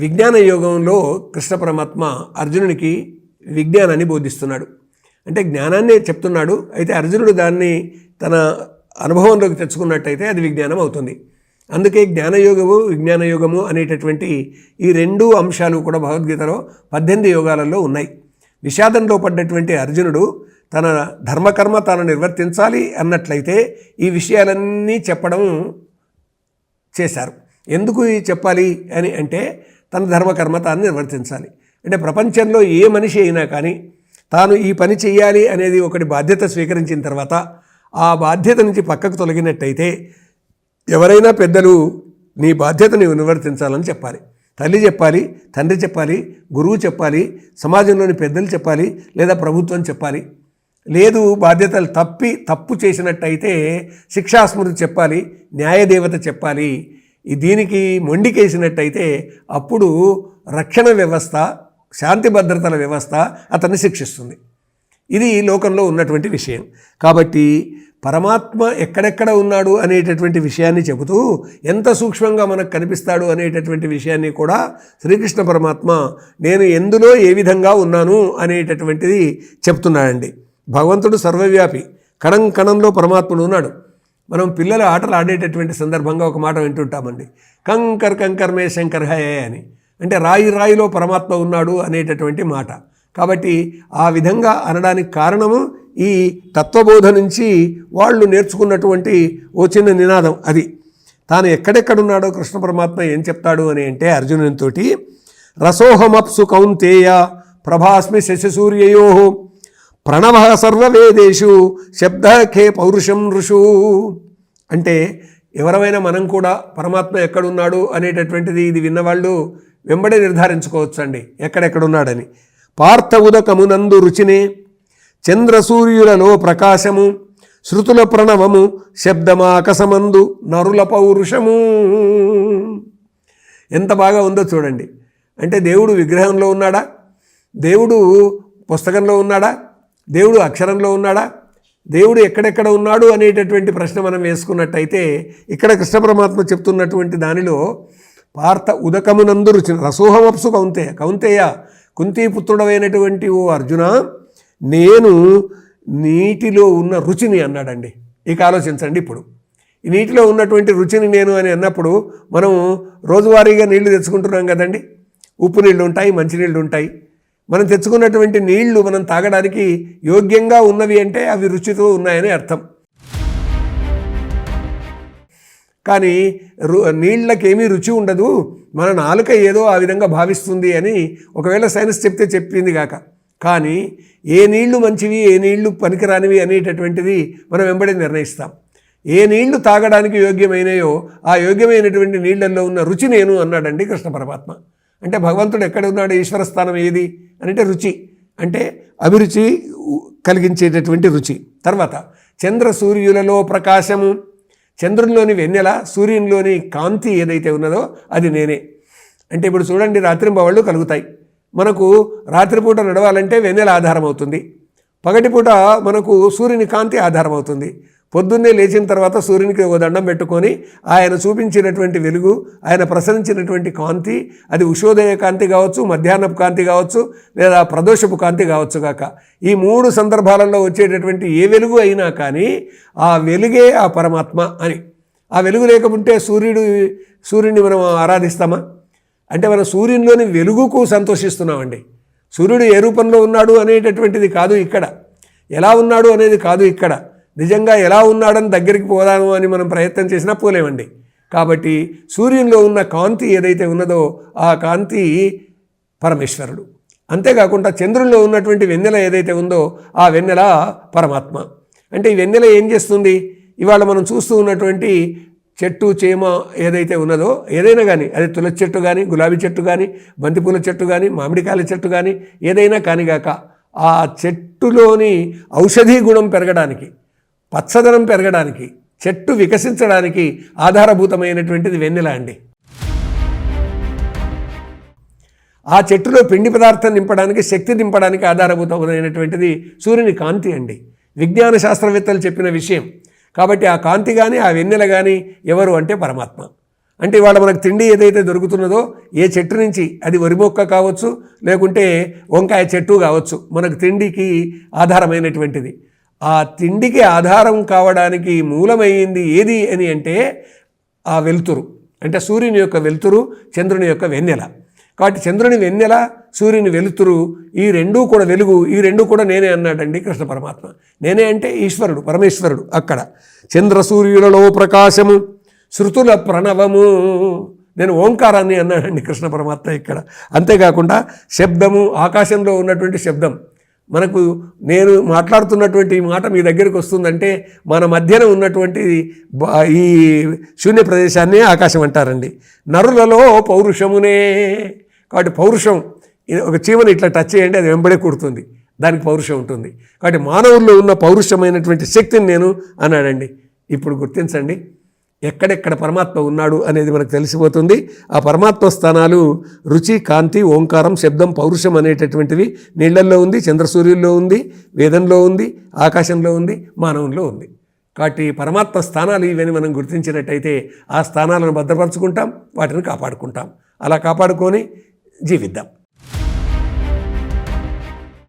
విజ్ఞాన యోగంలో కృష్ణ పరమాత్మ అర్జునునికి విజ్ఞానాన్ని బోధిస్తున్నాడు. అంటే జ్ఞానాన్నే చెప్తున్నాడు. అయితే అర్జునుడు దాన్ని తన అనుభవంలోకి తెచ్చుకున్నట్టయితే అది విజ్ఞానం అవుతుంది. అందుకే జ్ఞానయోగము విజ్ఞానయోగము అనేటటువంటి ఈ రెండు అంశాలు కూడా భగవద్గీతలో 18 యోగాలలో ఉన్నాయి. విషాదంలో పడ్డటువంటి అర్జునుడు తన ధర్మకర్మ తాను నిర్వర్తించాలి అన్నట్లయితే ఈ విషయాలన్నీ చెప్పడం చేశారు. ఎందుకు చెప్పాలి అని అంటే తన ధర్మకర్మ తాను నిర్వర్తించాలి. అంటే ప్రపంచంలో ఏ మనిషి అయినా కానీ తాను ఈ పని చేయాలి అనేది ఒకటి బాధ్యత స్వీకరించిన తర్వాత ఆ బాధ్యత నుంచి పక్కకు తొలగినట్టయితే ఎవరైనా పెద్దలు నీ బాధ్యత నీవు నిర్వర్తించాలని చెప్పాలి. తల్లి చెప్పాలి, తండ్రి చెప్పాలి, గురువు చెప్పాలి, సమాజంలోని పెద్దలు చెప్పాలి, లేదా ప్రభుత్వం చెప్పాలి. లేదు బాధ్యతలు తప్పు చేసినట్టయితే శిక్షాస్మృతి చెప్పాలి, న్యాయదేవత చెప్పాలి. దీనికి మొండికేసినట్టయితే అప్పుడు రక్షణ వ్యవస్థ, శాంతి భద్రతల వ్యవస్థ అతన్ని శిక్షిస్తుంది. ఇది లోకంలో ఉన్నటువంటి విషయం. కాబట్టి పరమాత్మ ఎక్కడెక్కడ ఉన్నాడు అనేటటువంటి విషయాన్ని చెబుతూ ఎంత సూక్ష్మంగా మనకు కనిపిస్తాడు అనేటటువంటి విషయాన్ని కూడా శ్రీకృష్ణ పరమాత్మ నేను ఎందులో ఏ విధంగా ఉన్నాను అనేటటువంటిది చెప్తున్నాడండి. భగవంతుడు సర్వవ్యాపి, కణం కణంలో పరమాత్ముడు ఉన్నాడు. మనం పిల్లలు ఆటలు ఆడేటటువంటి సందర్భంగా ఒక మాట వింటుంటామండి, కంకర్ కంకర్ మే శంకర్ హే అని. అంటే రాయి రాయిలో పరమాత్మ ఉన్నాడు అనేటటువంటి మాట. కాబట్టి ఆ విధంగా అనడానికి కారణము ఈ తత్వబోధ నుంచి వాళ్ళు నేర్చుకున్నటువంటి ఓ చిన్న నినాదం. అది తాను ఎక్కడెక్కడున్నాడో కృష్ణ పరమాత్మ ఏం చెప్తాడు అని అంటే అర్జునునితోటి రసోహమప్సు కౌంతేయ ప్రభాస్మి శశసూర్యయో ప్రణవ సర్వవేదేషు శబ్దఖే పౌరుషం ఋషు. అంటే ఎవరైనా మనం కూడా పరమాత్మ ఎక్కడున్నాడు అనేటటువంటిది ఇది విన్నవాళ్ళు వెంబడే నిర్ధారించుకోవచ్చండి ఎక్కడెక్కడున్నాడని. పార్థ ఉదకమునందు రుచినే చంద్రసూర్యులలో ప్రకాశము శృతుల ప్రణవము శబ్దమాకసమందు నరుల పౌరుషము. ఎంత బాగా ఉందో చూడండి. అంటే దేవుడు విగ్రహంలో ఉన్నాడా, దేవుడు పుస్తకంలో ఉన్నాడా, దేవుడు అక్షరంలో ఉన్నాడా, దేవుడు ఎక్కడెక్కడ ఉన్నాడు అనేటటువంటి ప్రశ్న మనం వేసుకున్నట్టయితే ఇక్కడ కృష్ణ పరమాత్మ చెప్తున్నటువంటి దానిలో పార్థ ఉదకమునందు రుచి రసోహమప్సు కౌంతేయ కుంతీపుత్రుడమైనటువంటి ఓ అర్జున నేను నీటిలో ఉన్న రుచిని అన్నాడండి. ఇక ఆలోచించండి. ఇప్పుడు ఈ నీటిలో ఉన్నటువంటి రుచిని నేను అని అన్నప్పుడు మనం రోజువారీగా నీళ్లు తెచ్చుకుంటున్నాం కదండి. ఉప్పు నీళ్ళు ఉంటాయి, మంచినీళ్ళు ఉంటాయి. మనం తెచ్చుకున్నటువంటి నీళ్లు మనం తాగడానికి యోగ్యంగా ఉన్నవి అంటే అవి రుచితో ఉన్నాయని అర్థం. కానీ నీళ్ళకేమీ రుచి ఉండదు, మన నాలుక ఏదో ఆ విధంగా భావిస్తుంది అని ఒకవేళ సైన్స్ చెప్పింది కాక. కానీ ఏ నీళ్లు మంచివి ఏ నీళ్లు పనికిరానివి అనేటటువంటిది మనం వెంబడి నిర్ణయిస్తాం. ఏ నీళ్లు తాగడానికి యోగ్యమైనయో ఆ యోగ్యమైనటువంటి నీళ్లలో ఉన్న రుచి నేను అన్నాడండి కృష్ణ పరమాత్మ. అంటే భగవంతుడు ఎక్కడ ఉన్నాడు, ఈశ్వర స్థానం ఏది అంటే రుచి, అంటే అభిరుచి కలిగించేటటువంటి రుచి. తర్వాత చంద్ర సూర్యులలో ప్రకాశము, చంద్రునిలోని వెన్నెల సూర్యునిలోని కాంతి ఏదైతే ఉన్నదో అది నేనే. అంటే ఇప్పుడు చూడండి, రాత్రింబవళ్ళు కలుగుతాయి. మనకు రాత్రిపూట నడవాలంటే వెన్నెల ఆధారం అవుతుంది, పగటిపూట మనకు సూర్యుని కాంతి ఆధారం అవుతుంది. పొద్దున్నే లేచిన తర్వాత సూర్యునికి ఒక దండం పెట్టుకొని ఆయన చూపించినటువంటి వెలుగు, ఆయన ప్రసరించినటువంటి కాంతి, అది ఉషోదయ కాంతి కావచ్చు, మధ్యాహ్నపు కాంతి కావచ్చు, లేదా ప్రదోషపు కాంతి కావచ్చు కాక, ఈ 3 సందర్భాలలో వచ్చేటటువంటి ఏ వెలుగు అయినా కానీ ఆ వెలుగే ఆ పరమాత్మ అని. ఆ వెలుగు లేకపోతే సూర్యుడిని మనం ఆరాధిస్తామా? అంటే మనం సూర్యునిలోని వెలుగుకు సంతోషిస్తున్నామండి. సూర్యుడు ఏ రూపంలో ఉన్నాడు అనేటటువంటిది కాదు ఇక్కడ, ఎలా ఉన్నాడు అనేది కాదు ఇక్కడ. నిజంగా ఎలా ఉన్నాడని దగ్గరికి పోదాము అని మనం ప్రయత్నం చేసినా పోలేమండి. కాబట్టి సూర్యునిలో ఉన్న కాంతి ఏదైతే ఉన్నదో ఆ కాంతి పరమేశ్వరుడు. అంతేకాకుండా చంద్రునిలో ఉన్నటువంటి వెన్నెల ఏదైతే ఉందో ఆ వెన్నెల పరమాత్మ. అంటే ఈ వెన్నెల ఏం చేస్తుంది? ఇవాళ మనం చూస్తూ ఉన్నటువంటి చెట్టు చేమ ఏదైతే ఉన్నదో ఏదైనా కానీ, అది తులసి చెట్టు కానీ, గులాబీ చెట్టు కానీ, బంతిపూల చెట్టు కానీ, మామిడికాయల చెట్టు కానీ, ఏదైనా కానిగాక ఆ చెట్టులోని ఔషధీ గుణం పెరగడానికి, పచ్చదనం పెరగడానికి, చెట్టు వికసించడానికి ఆధారభూతమైనటువంటిది వెన్నెల అండి. ఆ చెట్టులో పిండి పదార్థం నింపడానికి, శక్తి నింపడానికి ఆధారభూతమైనటువంటిది సూర్యుని కాంతి అండి. విజ్ఞాన శాస్త్రవేత్తలు చెప్పిన విషయం. కాబట్టి ఆ కాంతి కానీ ఆ వెన్నెల కానీ ఎవరు అంటే పరమాత్మ. అంటే ఇవాళ మనకు తిండి ఏదైతే దొరుకుతున్నదో ఏ చెట్టు నుంచి, అది వరి మొక్క కావచ్చు, లేకుంటే వంకాయ చెట్టు కావచ్చు, మనకు తిండికి ఆధారమైనటువంటిది. ఆ తిండికి ఆధారం కావడానికి మూలమైంది ఏది అని అంటే ఆ వెలుతురు, అంటే సూర్యుని యొక్క వెలుతురు, చంద్రుని యొక్క వెన్నెల. కాబట్టి చంద్రుని వెన్నెల, సూర్యుని వెలుతురు, ఈ రెండూ కూడా వెలుగు, ఈ రెండూ కూడా నేనే అన్నాడండి కృష్ణ పరమాత్మ. నేనే అంటే ఈశ్వరుడు, పరమేశ్వరుడు. అక్కడ చంద్ర సూర్యులలో ప్రకాశము, శృతుల ప్రణవము, నేను ఓంకారాన్ని అన్నాడండి కృష్ణ పరమాత్మ ఇక్కడ. అంతేకాకుండా శబ్దము, ఆకాశంలో ఉన్నటువంటి శబ్దం, మనకు నేను మాట్లాడుతున్నటువంటి ఈ మాట మీ దగ్గరికి వస్తుందంటే మన మధ్యన ఉన్నటువంటి ఈ శూన్య ప్రదేశాన్ని ఆకాశం అంటారండి. నరులలో పౌరుషమునే, కాబట్టి పౌరుషం, ఒక చీమని ఇట్లా టచ్ చేయండి, అది వెంబడే కుడుతుంది, దానికి పౌరుషం ఉంటుంది. కాబట్టి మానవుల్లో ఉన్న పౌరుషమైనటువంటి శక్తిని నేను అన్నాడండి. ఇప్పుడు గుర్తించండి, ఎక్కడెక్కడ పరమాత్మ ఉన్నాడు అనేది మనకు తెలిసిపోతుంది. ఆ పరమాత్మ స్థానాలు రుచి, కాంతి, ఓంకారం, శబ్దం, పౌరుషం అనేటటువంటివి నీళ్లల్లో ఉంది, చంద్రసూర్యుల్లో ఉంది, వేదంలో ఉంది, ఆకాశంలో ఉంది, మానవుల్లో ఉంది. కాబట్టి పరమాత్మ స్థానాలు ఇవన్నీ మనం గుర్తించినట్టయితే ఆ స్థానాలను భద్రపరచుకుంటాం, వాటిని కాపాడుకుంటాం. అలా కాపాడుకొని జీవిద్దాం.